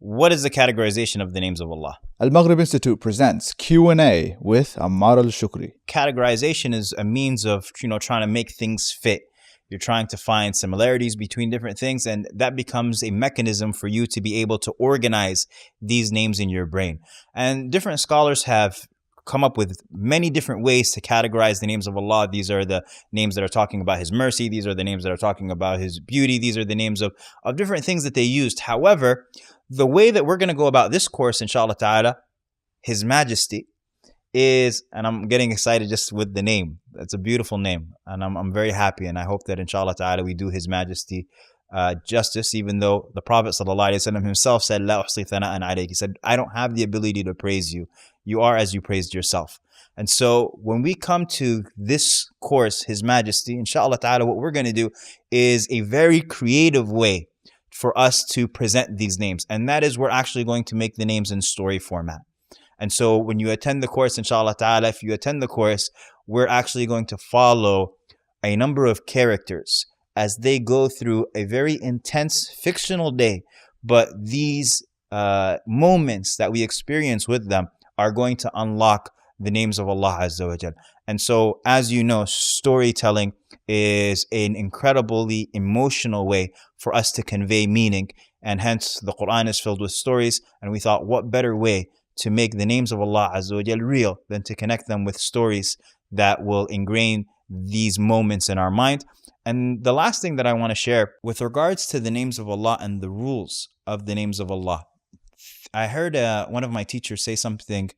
What is the categorization of the names of Allah? AlMaghrib Institute presents Q&A with Ammar al-Shukri. Categorization is a means of, trying to make things fit. You're trying to find similarities between different things, and that becomes a mechanism for you to be able to organize these names in your brain. And different scholars have come up with many different ways to categorize the names of Allah. These are the names that are talking about His mercy. These are the names that are talking about His beauty. These are the names of different things that they used. However, the way that we're going to go about this course, inshallah ta'ala, His Majesty, is, and I'm getting excited just with the name. It's a beautiful name, and I'm very happy, and I hope that inshallah ta'ala we do His Majesty justice, even though the Prophet ﷺ himself said, "La uhsi thana'an alayk." He said, I don't have the ability to praise you. You are as you praised yourself. And so when we come to this course, His Majesty, inshallah ta'ala, what we're going to do is a very creative way for us to present these names. And that is, we're actually going to make the names in story format. And so when you attend the course, inshallah ta'ala, if you attend the course, we're actually going to follow a number of characters as they go through a very intense fictional day. But these moments that we experience with them are going to unlock the names of Allah Azza wa Jal. And so, as you know, storytelling is an incredibly emotional way for us to convey meaning. And hence, the Quran is filled with stories. And we thought, what better way to make the names of Allah Azza wa Jal real than to connect them with stories that will ingrain these moments in our mind. And the last thing that I want to share with regards to the names of Allah and the rules of the names of Allah, I heard one of my teachers say something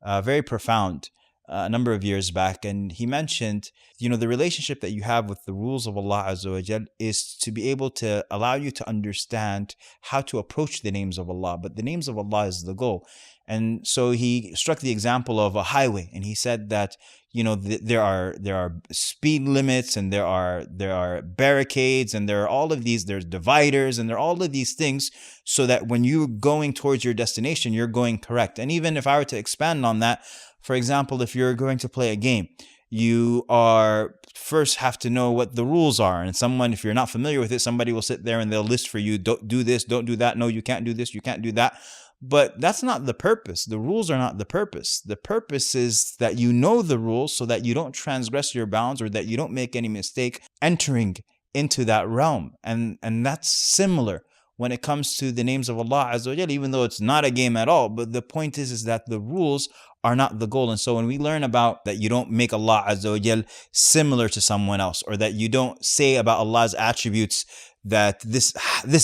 very profound a number of years back, and he mentioned, the relationship that you have with the rules of Allah Azza wa Jal is to be able to allow you to understand how to approach the names of Allah, but the names of Allah is the goal. And so he struck the example of a highway, and he said that there are speed limits, and there are barricades, and there are all of these, there's dividers, and there are all of these things, so that when you're going towards your destination, you're going correct. And even if I were to expand on that, for example, if you're going to play a game, you are first have to know what the rules are. And someone, if you're not familiar with it, somebody will sit there and they'll list for you, don't do this, don't do that. No, you can't do this, you can't do that. But that's not the purpose. The rules are not the purpose. The purpose is that you know the rules so that you don't transgress your bounds, or that you don't make any mistake entering into that realm. And that's similar when it comes to the names of Allah Azza wa Jalla, even though it's not a game at all. But the point is that the rules are not the goal. And so when we learn about that, you don't make Allah Azza wa Jalla similar to someone else, or that you don't say about Allah's attributes that this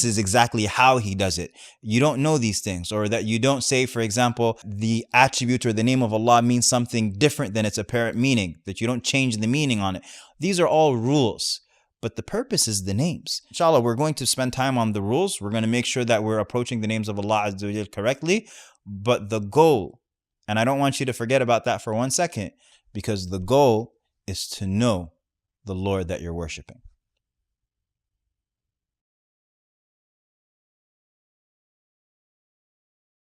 is exactly how He does it. You don't know these things. Or that you don't say, for example, the attribute or the name of Allah means something different than its apparent meaning, that you don't change the meaning on it. These are all rules. But the purpose is the names. Inshallah, we're going to spend time on the rules. We're going to make sure that we're approaching the names of Allah Azza wa Jal correctly. But the goal, and I don't want you to forget about that for 1 second, because the goal is to know the Lord that you're worshiping.